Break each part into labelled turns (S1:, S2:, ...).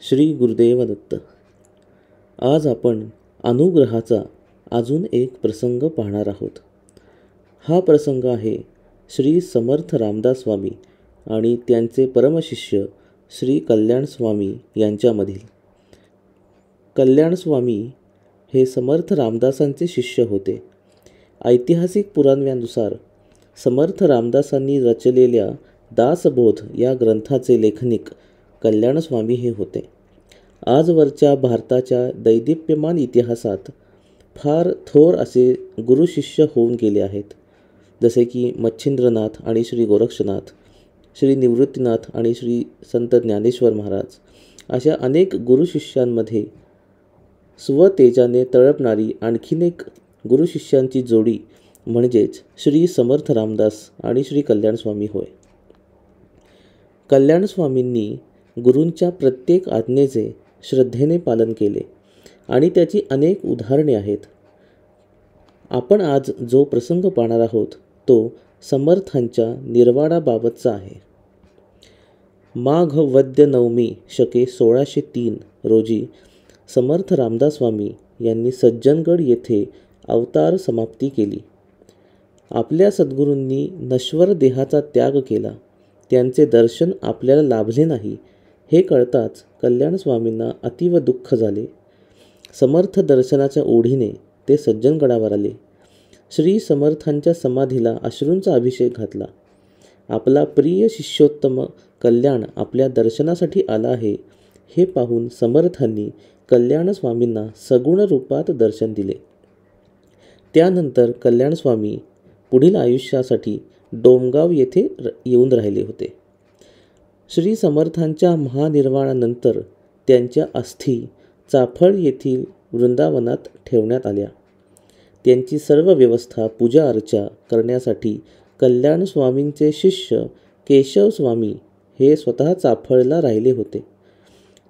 S1: श्री गुरुदेव दत्त. आज आपण अनुग्रहाचा अजून एक प्रसंग पाहणार आहोत. हा प्रसंग आहे श्री समर्थ रामदास स्वामी आणि त्यांचे परमशिष्य श्री कल्याण स्वामी यांच्यामधील. कल्याण स्वामी हे समर्थ रामदासांचे शिष्य होते. ऐतिहासिक पुराव्यानुसार समर्थ रामदासांनी रचलेल्या दासबोध या ग्रंथाचे लेखनिक कल्याण स्वामी हे होते. आजवरच्या भारताच्या दैदिप्यमान इतिहासात फार थोर असे गुरुशिष्य होऊन गेले आहेत, जसे की मच्छिंद्रनाथ आणि श्री गोरक्षनाथ, श्री निवृत्तीनाथ आणि श्री संत ज्ञानेश्वर महाराज. अशा अनेक गुरुशिष्यांमध्ये स्वतेजाने तळपणारी आणखीन एक गुरुशिष्यांची जोडी म्हणजेच श्री समर्थ रामदास आणि श्री कल्याण स्वामी होय. कल्याण स्वामींनी गुरूंच्या प्रत्येक आज्ञेचे श्रद्धेने पालन केले आणि त्याची अनेक उदाहरणे आहेत. आपण आज जो प्रसंग पाहणार आहोत तो समर्थांच्या निर्वाणाबाबतचा आहे. माघ वद्य नवमी शके 1603 रोजी समर्थ रामदास स्वामी यांनी सज्जनगड येथे अवतार समाप्ती केली. आपल्या सद्गुरूंनी नश्वर देहाचा त्याग केला. त्यांचे दर्शन आपल्याला लाभले नाही हे कळताच कल्याण स्वामींना अतीव दुःख झाले. समर्थ दर्शनाच्या ओढीने ते सज्जनगडावर आले. श्री समर्थांच्या समाधीला अश्रूंचा अभिषेक घातला. आपला प्रिय शिष्योत्तम कल्याण आपल्या दर्शनासाठी आला आहे हे पाहून समर्थांनी कल्याण स्वामींना सगुण रूपात दर्शन दिले. त्यानंतर कल्याण स्वामी पुढील आयुष्यासाठी डोमगाव येथे येऊन राहिले होते. श्री समर्थांच्या महानिर्वाणानंतर त्यांच्या अस्थी चाफळ येथील वृंदावनात ठेवण्यात आल्या. त्यांची सर्व व्यवस्था पूजा अर्चा करण्यासाठी कल्याण स्वामींचे शिष्य केशव स्वामी हे स्वतः चाफळला राहिले होते.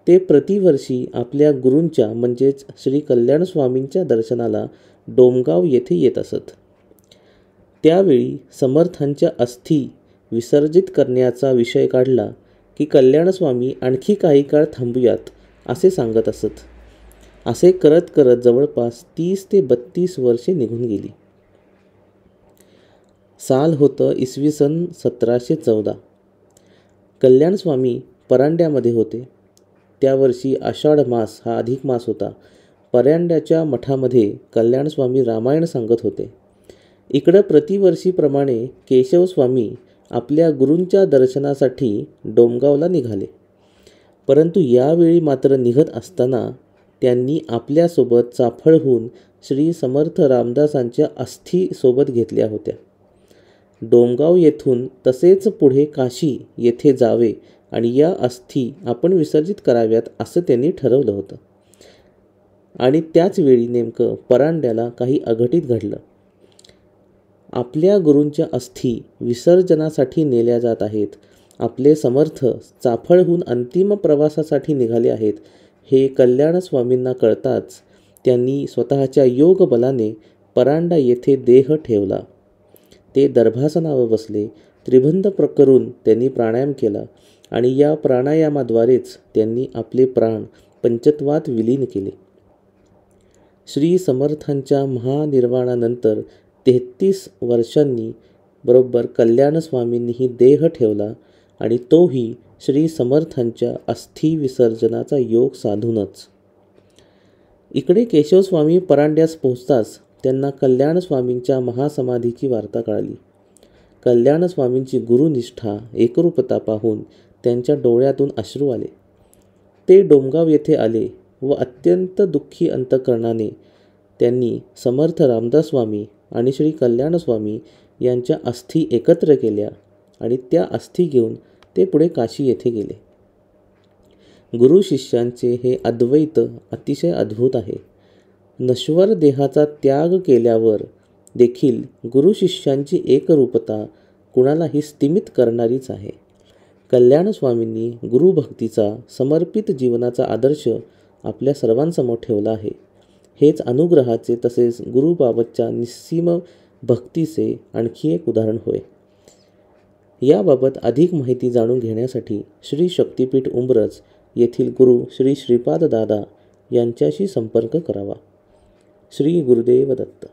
S1: ते प्रतिवर्षी आपल्या गुरूंच्या म्हणजेच श्री कल्याण स्वामींच्या दर्शनाला डोमगाव येथे येत असत. त्यावेळी समर्थांच्या अस्थी विसर्जित करण्याचा विषय काढला की कल्याण स्वामी आणखी काही काळ थांबूयात असे सांगत असत. असे करत करत जवळपास 30 ते 32 वर्षे निघून गेली. साल होतं इसवी सन 1714. कल्याण स्वामी परांड्यामध्ये होते. त्या वर्षी आषाढ मास हा अधिक मास होता. परांड्याच्या मठामध्ये कल्याण स्वामी रामायण सांगत होते. इकडं प्रतिवर्षीप्रमाणे केशव स्वामी आपल्या गुरूंच्या दर्शनासाठी डोमगावला निघाले. परंतु यावेळी मात्र निघत असताना त्यांनी आपल्यासोबत चाफळहून श्री समर्थ रामदासांच्या अस्थी सोबत घेतल्या होत्या. डोमगाव येथून तसेच पुढे काशी येथे जावे आणि या अस्थी आपण विसर्जित कराव्यात असं त्यांनी ठरवलं होतं. आणि त्याच वेळी नेमकं परांड्याला काही अघटित घडलं. आपल्या गुरूंच्या अस्थी विसर्जनासाठी नेल्या जात आहेत. आपले समर्थ चाफळहून अंतिम प्रवासासाठी निघाले आहेत हे कल्याण स्वामींना कळताच त्यांनी स्वतःच्या योग बलाने परांडा येथे देह ठेवला. ते दर्भासनावर बसले. त्रिबंध करून त्यांनी प्राणायाम केला आणि या प्राणायामाद्वारेच त्यांनी आपले प्राण पंचत्वात विलीन केले. श्री समर्थांच्या महानिर्वाणानंतर 33 वर्षांनी बरोबर कल्याण स्वामींनीही देह ठेवला आणि तोही श्री समर्थांच्या अस्थी विसर्जनाचा योग साधूनच. इकडे केशवस्वामी परांड्यास पोहोचताच त्यांना कल्याण स्वामींच्या महासमाधीची वार्ता कळाली. कल्याण स्वामींची गुरुनिष्ठा एकरूपता पाहून त्यांच्या डोळ्यातून अश्रू आले. ते डोमगाव येथे आले व अत्यंत दुःखी अंतःकरणाने त्यांनी समर्थ रामदास स्वामी आणि श्री कल्याण स्वामी यांच्या अस्थी एकत्र केल्या आणि त्या अस्थी घेऊन ते पुढे काशी येथे गेले. गुरु शिष्यांचे हे अद्वैत अतिशय अद्भुत आहे. नश्वर देहाचा त्याग केल्यावर देखील गुरु शिष्यांची एकरूपता कुणालाही स्तिमित करणारीच आहे. कल्याण स्वामींनी गुरुभक्तीचा समर्पित जीवनाचा आदर्श आपल्या सर्वांसमोर ठेवला आहे. हेच अनुग्रहाचे तसेच गुरुबाबतच्या निस्सीम भक्तीचे आणखी एक उदाहरण होय. याबाबत अधिक माहिती जाणून घेण्यासाठी श्री शक्तिपीठ उंब्रज येथील गुरु श्री श्रीपाद दादा यांच्याशी संपर्क करावा. श्री गुरुदेव दत्त.